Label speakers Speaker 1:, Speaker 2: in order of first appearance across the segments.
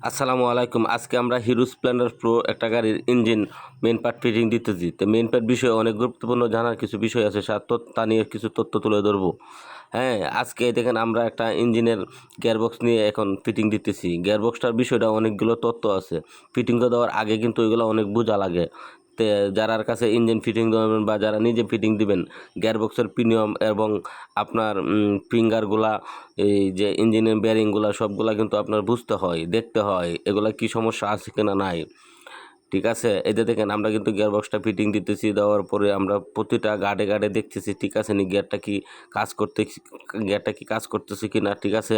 Speaker 1: আসসালামু আলাইকুম। আজকে আমরা হিরো স্প্লেন্ডার প্রো একটা গাড়ির ইঞ্জিন মেন পার্ট ফিটিং দিতেছি। তো মেন পার্ট বিষয়ে অনেক গুরুত্বপূর্ণ জানার কিছু বিষয় আছে, তা নিয়ে কিছু তথ্য তুলে ধরবো। হ্যাঁ, আজকে দেখেন আমরা একটা ইঞ্জিনের গিয়ারবক্স নিয়ে এখন ফিটিং দিতেছি। গিয়ারবক্সটার বিষয়টা অনেকগুলো তথ্য আছে। ফিটিং দেওয়ার আগে কিন্তু এগুলো অনেক বোঝা লাগে। তে যারার কাছে ইঞ্জিন ফিটিং দেবেন বা যারা নিজে ফিটিং দিবেন, গিয়ারবক্সের প্রিমিয়াম এবং আপনার ফিঙ্গারগুলা, এই যে ইঞ্জিনের বেয়ারিংগুলা সবগুলা কিন্তু আপনার বুঝতে হয়, দেখতে হয় এগুলা কি সমস্যা আছে কিনা নাই। ঠিক আছে, এই যে দেখেন আমরা কিন্তু গিয়ারবক্সটা ফিটিং দিতেছি। দেওয়ার পরে আমরা প্রতিটা গার্ডে গার্ডে দেখতেছি ঠিক আছে নি, গিয়ারটা কি কাজ করতেছে কি না, ঠিক আছে,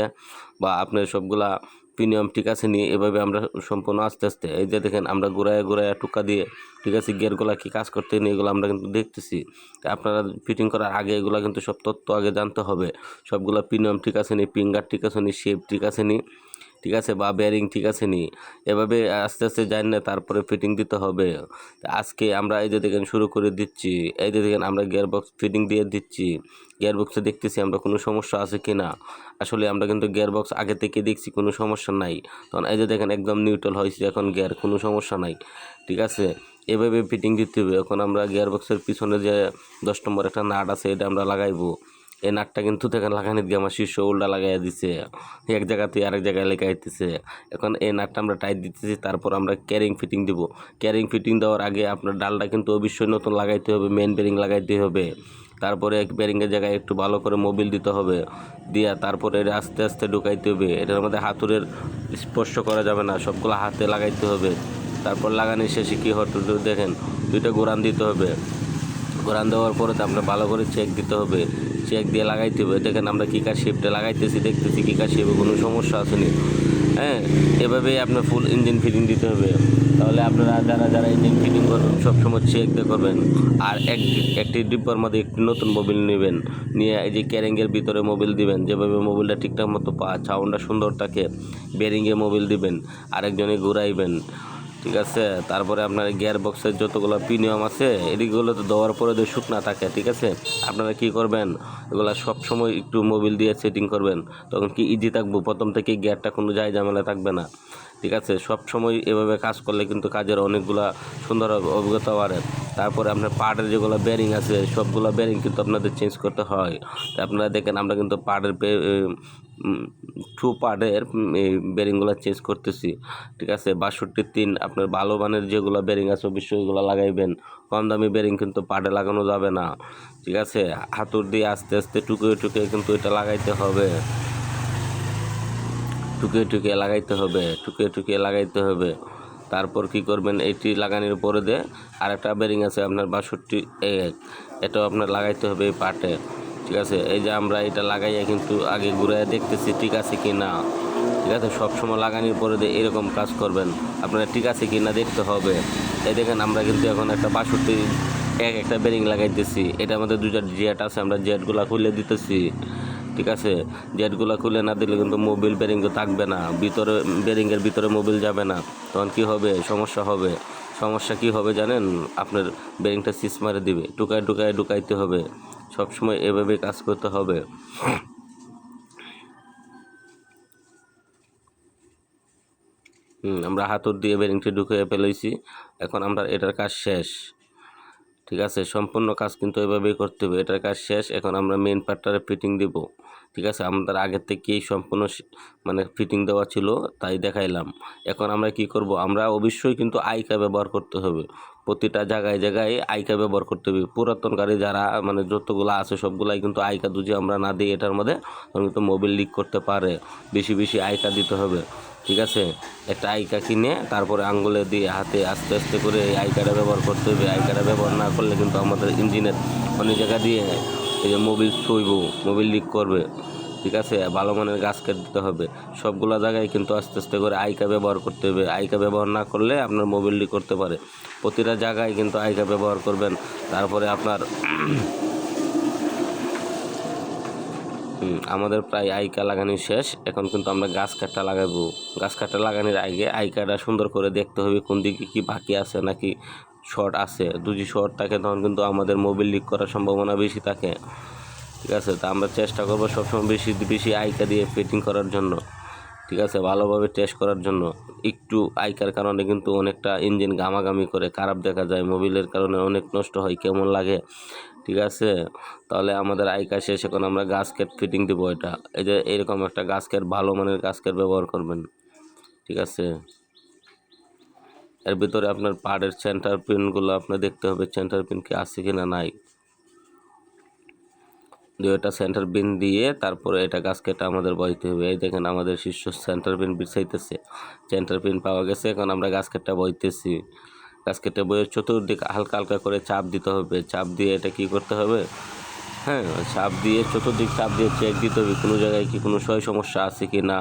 Speaker 1: বা আপনার সবগুলা প্রিমিয়াম ঠিক আছে নি। এভাবে আমরা সম্পূর্ণ আস্তে আস্তে এই যে দেখেন আমরা ঘুরায় ঘুরায় টুকা দিয়ে ঠিক আছে গিয়ারগুলা কি কাজ করতে নি এগুলো আমরা কিন্তু দেখতেছি। আপনারা ফিটিং করার আগে এগুলো কিন্তু সব তথ্য আগে জানতে হবে। সবগুলা প্রিমিয়াম ঠিক আছে নি, ফিঙ্গার ঠিক আছে নি, শেপ ঠিক আছে নি, ঠিক আছে, বা বেয়ারিং ঠিক আছে নি, এভাবে আস্তে আস্তে জানি না তারপরে ফিটিং দিতে হবে। আজকে আমরা এই যে দেখেন শুরু করে দিচ্ছি। এই যে দেখেন আমরা গিয়ারবক্স ফিটিং দিয়ে দিচ্ছি। গিয়ারবক্সে দেখতেছি আমরা কোনো সমস্যা আছে কি না। আসলে আমরা কিন্তু গিয়ারবক্স আগে থেকে দেখছি কোনো সমস্যা নাই, তখন এই যে দেখেন একদম নিউট্রাল হয়েছে, এখন গিয়ার কোনো সমস্যা নাই। ঠিক আছে, এভাবে ফিটিং দিতে হবে। এখন আমরা গিয়ারবক্সের পিছনে যে 10 নম্বর একটা নাট আছে এটা আমরা লাগাইবো। এই নাটটা কিন্তু দেখেন লাগানি দিয়ে আমার শীর্ষ উল্টা লাগাইয়া দিছে, এক জায়গা থেকে আরেক জায়গায় লেগাইতেছে। এখন এই নাটটা আমরা টাইট দিতেছি, তারপর আমরা ক্যারিং ফিটিং দিব। ক্যারিং ফিটিং দেওয়ার আগে আপনার ডালটা কিন্তু অবশ্যই নতুন লাগাইতে হবে, মেন বেরিং লাগাইতে হবে। তারপরে বেরিংয়ের জায়গায় একটু ভালো করে মোবিল দিতে হবে, দিয়া তারপরে এটা আস্তে আস্তে ঢুকাইতে হবে। এটার মধ্যে হাতুড়ের স্পর্শ করা যাবে না, সবগুলো হাতে লাগাইতে হবে। তারপর লাগানোর শেষে কী হতো দেখেন, দুইটা গোরান দিতে হবে। গোরান দেওয়ার পরে তো আমরা ভালো করে চেক দিতে হবে, চেক দিয়ে লাগাইতে হবে। দেখেন আমরা কিকার শেপটা লাগাইতেছি, দেখতেছি কিকার শেপে কোনো সমস্যা আসেনি। হ্যাঁ, এভাবেই আপনার ফুল ইঞ্জিন ফিটিং দিতে হবে। তাহলে আপনারা যারা যারা ইঞ্জিন ফিটিং করবেন সবসময় চেক দিয়ে করবেন। আর একটি ডিব্বার মধ্যে একটি নতুন মোবিল নেবেন, নিয়ে এই যে ক্যারিংয়ের ভিতরে মোবিল দিবেন, যেভাবে মোবিলটা ঠিকঠাক মতো সাউন্ডটা সুন্দর থাকে বেরিংয়ে মোবিল দিবেন, আরেকজনে ঘুরাইবেন। ঠিক আছে, তারপরে আপনার গিয়ার বক্সের যতগুলো প্রিমিয়াম আছে এদিকগুলো তো দেওয়ার পরে যদি শুকনা থাকে, ঠিক আছে, আপনারা কি করবেন, এগুলো সবসময় একটু মোবিল দিয়ে সেটিং করবেন। তখন কি ইজি থাকবো, প্রথম থেকে গিয়ারটা কোনো যায় ঝামেলা থাকবে না। ঠিক আছে, সব সময় এভাবে কাজ করলে কিন্তু কাজের অনেকগুলা সুন্দর অভিজ্ঞতা বাড়ে। তারপরে আপনার পার্টের যেগুলো বেরিং আছে সবগুলো বেরিং কিন্তু আপনাদের চেঞ্জ করতে হয়। তা আপনারা দেখেন আমরা কিন্তু পার্টের ট্রু পার্টের এই বেরিংগুলো চেঞ্জ করতেছি। ঠিক আছে, 62-3 আপনার ভালো মানের যেগুলো বেরিং আছে অবশ্যই ওইগুলো লাগাইবেন। কম দামি বেরিং কিন্তু পার্টে লাগানো যাবে না। ঠিক আছে, হাতুড় দিয়ে আস্তে আস্তে টুকিয়ে টুকিয়ে কিন্তু এটা লাগাইতে হবে, টুকিয়ে টুকিয়ে লাগাইতে হবে, টুকিয়ে টুকিয়ে লাগাইতে হবে। তারপর কি করবেন, এইটি লাগানোর পরে দিয়ে আরেকটা বেরিং আছে আপনার 62-1, এটাও আপনার লাগাইতে হবে এই পার্টে। ঠিক আছে, এই যে আমরা এটা লাগাইয়া কিন্তু আগে ঘুরাইয়া দেখতেছি ঠিক আছে কি না। ঠিক আছে, সবসময় লাগানোর পরে দিয়ে এরকম কাজ করবেন, আপনারা ঠিক আছে কি না দেখতে হবে। এই দেখেন আমরা কিন্তু এখন একটা 62-1 একটা বেরিং লাগাইতেছি। এটা আমাদের দুইটা জেট আছে, আমরা জেটগুলো খুলে দিতেছি। ঠিক আছে, জেটগুলো খুলে না দিলে কিন্তু মোবিল বেরিং থাকবে না, ভিতরে বেরিংয়ের ভিতরে মোবিল যাবে না, তখন কি হবে, সমস্যা হবে। সমস্যা কি হবে জানেন, আপনার বেরিংটা সিস মারে দিবে, টুকায় টুকায় ঢুকাইতে হবে। সবসময় এভাবে কাজ করতে হবে। আমরা হাতুড় দিয়ে বেরিংটি ঢুকিয়ে ফেলেছি। এখন আমরা এটার কাজ শেষ। ঠিক আছে, সম্পূর্ণ কাজ কিন্তু এভাবেই করতে হবে, এটার কাজ শেষ। এখন আমরা মেন পার্টটারে ফিটিং দিব। ঠিক আছে, আমাদের আগের থেকেই সম্পূর্ণ মানে ফিটিং দেওয়া ছিল, তাই দেখাইলাম। এখন আমরা কি করব, আমরা অবশ্যই কিন্তু আইকা ব্যবহার করতে হবে। প্রতিটা জায়গায় জায়গায় আইকা ব্যবহার করতে হবে। পুরাতন গাড়ি যারা মানে যতগুলো আছে সবগুলাই কিন্তু আইকা যদি আমরা না দিই এটার মধ্যে, তখন কিন্তু মোবিল লিক করতে পারে। বেশি বেশি আইকা দিতে হবে। ঠিক আছে, একটা আইকা কিনে তারপরে আঙ্গুলে দিয়ে হাতে আস্তে আস্তে করে এই আইকাটা ব্যবহার করতে হবে। আইকাটা ব্যবহার না করলে কিন্তু আমাদের ইঞ্জিনের অনেক জায়গা দিয়ে এই যে মোবিল ছুঁইব, মোবিল লিক করবে। ঠিক আছে, ভালো মানের গাছকে দিতে হবে। সবগুলো জায়গায় কিন্তু আস্তে আস্তে করে আইকা ব্যবহার করতে হবে। আইকা ব্যবহার না করলে আপনার মোবিল লিক করতে পারে। প্রতিটা জায়গায় কিন্তু আইকা ব্যবহার করবেন। তারপরে আপনার আমাদের প্রায় আইকা লাগানো শেষ। এখন কিন্তু আমরা গাছ কাঠটা লাগাবো। গাছ কাঠটা লাগানোর আগে আইকাটা সুন্দর করে দেখতে হবে কোন দিকে কি বাকি আছে নাকি শর্ট আছে। যদি শর্ট থাকে তখন কিন্তু আমাদের মোবিল লিক করার সম্ভাবনা বেশি থাকে। ঠিক আছে, তা আমরা চেষ্টা করবো সবসময় বেশি বেশি আইকা দিয়ে ফিটিং করার জন্য। ঠিক আছে, ভালোভাবে টেস্ট করার জন্য। একটু আইকার কারণে কিন্তু অনেকটা ইঞ্জিন ঘামাঘামি করে, খারাপ দেখা যায়, মোবিলের কারণে অনেক নষ্ট হয়, কেমন লাগে, ঠিক আছে। তাহলে আমাদের আইকা শেষ, এখন আমরা গাস্কেট ফিটিং দিব। এটা এই যে এরকম একটা গাস্কেট, ভালো মানের গাস্কেট ব্যবহার করবেন, ঠিক আছে। এর ভিতরে আপনার পাড়ের সেন্টার পিনগুলো আপনার দেখতে হবে, সেন্টার পিন কি আছে কি না নাই। দুইটা সেন্টার পিন দিয়ে তারপরে এটা গাস্কেটটা আমাদের বইতে হবে। এই দেখেন আমাদের শীর্ষ সেন্টার পিন বিছাইতেছে, সেন্টার পিন পাওয়া গেছে। এখন আমরা গাস্কেটটা বইতেছি। গাস্কেটটা বইয়ের চতুর্দিকে হালকা হালকা করে চাপ দিতে হবে। চাপ দিয়ে এটা কি করতে হবে, হ্যাঁ, চাপ দিয়ে চতুর্দিক চাপ দিয়ে চেক দিতে হবে কোনো জায়গায় কি কোনো সমস্যা আছে কি না।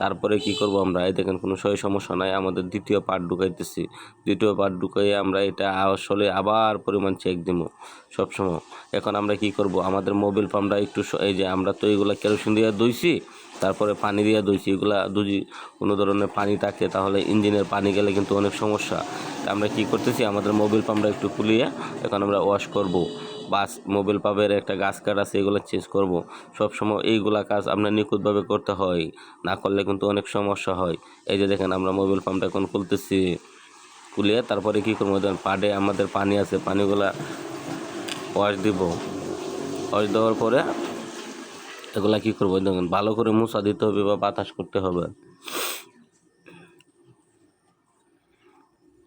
Speaker 1: তারপরে কি করব আমরা, এই দেখেন কোনো সমস্যা নাই। আমাদের দ্বিতীয় পার্ট ঢুকাইতেছি। দ্বিতীয় পার্ট ঢুকাইয়ে আমরা এটা আসলে আবার পরিমাণ চেক দিব সবসময়। এখন আমরা কি করব, আমাদের মোবিল পাম্পটা একটু এই যে আমরা তো এইগুলা কেরোসিন দিয়ে ধুইছি, তারপরে পানি দিয়ে ধুইছি। এগুলা যদি কোনো ধরনের পানি থাকে তাহলে ইঞ্জিনের পানি গেলে কিন্তু অনেক সমস্যা। আমরা কি করতেছি, আমাদের মোবিল পাম্পটা একটু খুলিয়ে এখন আমরা ওয়াশ করব। বাস মোবিল পাম্পের একটা গাস্কেট আছে, এগুলো চেঞ্জ করব। সবসময় এইগুলা কাজ আপনার নিখুঁতভাবে করতে হয়, না করলে কিন্তু অনেক সমস্যা হয়। এই যে দেখেন আমরা মোবিল পাম্পটা এখন খুলতেছি, খুলিয়ে তারপরে কী করবো, পাড়ে আমাদের পানি আছে, পানিগুলা ওয়াশ দিব। ওয়াশ দেওয়ার পরে এগুলা কী করবো, দেখেন ভালো করে মুছা দিতে হবে বা বাতাস করতে হবে।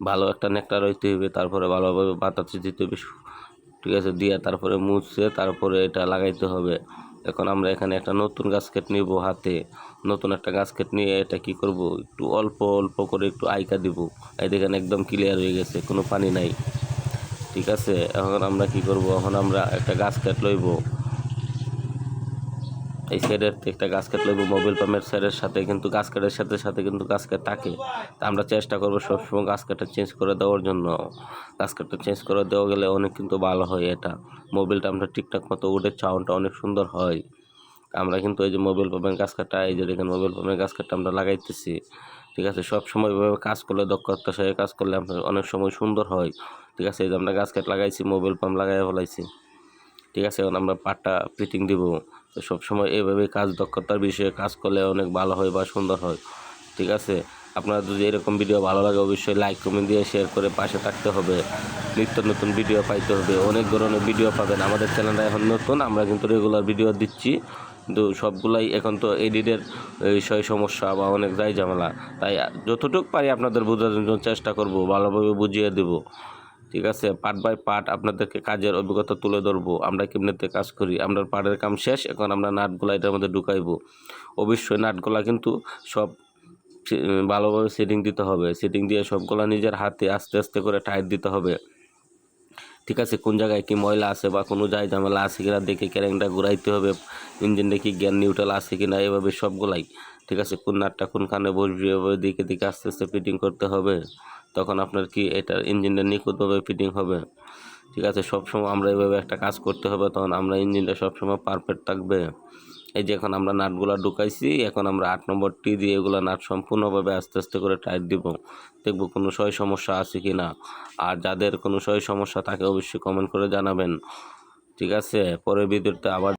Speaker 1: ভালো একটা নেকটা রইতে হবে, তারপরে ভালোভাবে বাতাস দিতে হবে, ঠিক আছে, দিয়ে তারপরে মুছে তারপরে এটা লাগাইতে হবে। এখন আমরা এখানে একটা নতুন গাস্কেট নিব হাতে। নতুন একটা গাস্কেট নিয়ে এটা কি করব, একটু অল্প অল্প করে একটু আইকা দিব। এই দেখেন একদম ক্লিয়ার হয়ে গেছে, কোনো পানি নাই, ঠিক আছে। এখন আমরা কি করব, এখন আমরা একটা গাস্কেট লইব, এই সাইডের একটা গাস্কেট লইব। মোবিল পাম্পের সাইডের সাথে কিন্তু গাস্কেটের সাথে সাথে কিন্তু গাস্কেট থাকে। তা আমরা চেষ্টা করবো সবসময় গাস্কেটটা চেঞ্জ করে দেওয়ার জন্য। গাস্কেটটা চেঞ্জ করে দেওয়া গেলে অনেক কিন্তু ভালো হয়। এটা মোবিলটা আমরা ঠিকঠাক মতো উঠে, সাউন্ডটা অনেক সুন্দর হয়। আমরা কিন্তু এই যে মোবিল পাম্পের গাস্কেটটা, এই যে দেখেন মোবিল পাম্পের গাস্কেটটা আমরা লাগাইতেছি, ঠিক আছে। সব সময় এভাবে কাজ করলে, দক্ষতার সাথে কাজ করলে আপনার অনেক সময় সুন্দর হয়, ঠিক আছে। এই যে আমরা গাস্কেট লাগাইছি, মোবিল পাম্প লাগাই ফেলাইছি, ঠিক আছে। এখন আমরা পাটটা ফিটিং দিব। তো সবসময় এইভাবে কাজ, দক্ষতার বিষয়ে কাজ করলে অনেক ভালো হয় বা সুন্দর হয়, ঠিক আছে। আপনারা যদি এরকম ভিডিও ভালো লাগে অবশ্যই লাইক কমেন্ট দিয়ে শেয়ার করে পাশে থাকতে হবে। নিত্য নতুন ভিডিও পাইতে হবে, অনেক ধরনের ভিডিও পাবেন। আমাদের চ্যানেলটা এখন নতুন, আমরা কিন্তু রেগুলার ভিডিও দিচ্ছি, কিন্তু সবগুলাই এখন তো এডিটের বিষয় সমস্যা বা অনেক যাই ঝামেলা, তাই যতটুকু পারি আপনাদের বোঝার জন্য চেষ্টা করব, ভালোভাবে বুঝিয়ে দেব, ঠিক আছে। পার্ট বাই পার্ট আপনাদেরকে কাজের অভিজ্ঞতা তুলে ধরবো, আমরা কেমনিতে কাজ করি। আমরা পার্টের কাম শেষ, এখন আমরা নাটগুলা এটার মধ্যে ঢুকাইবো। অবশ্যই নাটগুলা কিন্তু সব ভালোভাবে সেটিং দিতে হবে। সেটিং দিয়ে সবগুলা নিজের হাতে আস্তে আস্তে করে টাইট দিতে হবে, ঠিক আছে। কোন জায়গায় কি ময়লা আছে বা কোনো জায়গায় ঝামেলা আছে কিনা দেখে ক্যারেংটা ঘুরাইতে হবে। ইঞ্জিনটা কি জ্ঞান নিউট্রাল আছে কিনা, এভাবে সবগুলাই, ঠিক আছে। কোন নাটটা কোনখানে বসবে এভাবে দিকে দিকে আস্তে আস্তে ফিটিং করতে হবে। তখন আপনার কি এটা ইঞ্জিনটা নিখুঁতভাবে ফিটিং হবে, ঠিক আছে। সবসময় আমরা এভাবে একটা কাজ করতে হবে, তখন আমরা ইঞ্জিনটা সবসময় পারফেক্ট থাকবে। এই যে এখন আমরা নাটগুলা ঢুকাইছি, এখন আমরা 8 নম্বর টি দিয়ে এগুলো নাট সম্পূর্ণভাবে আস্তে আস্তে করে টাইট দিব। দেখবো কোনো সমস্যা আছে কি না। আর যাদের কোনো সমস্যা থাকে অবশ্যই কমেন্ট করে জানাবেন, ঠিক আছে। পরের ভিডিওতে আবার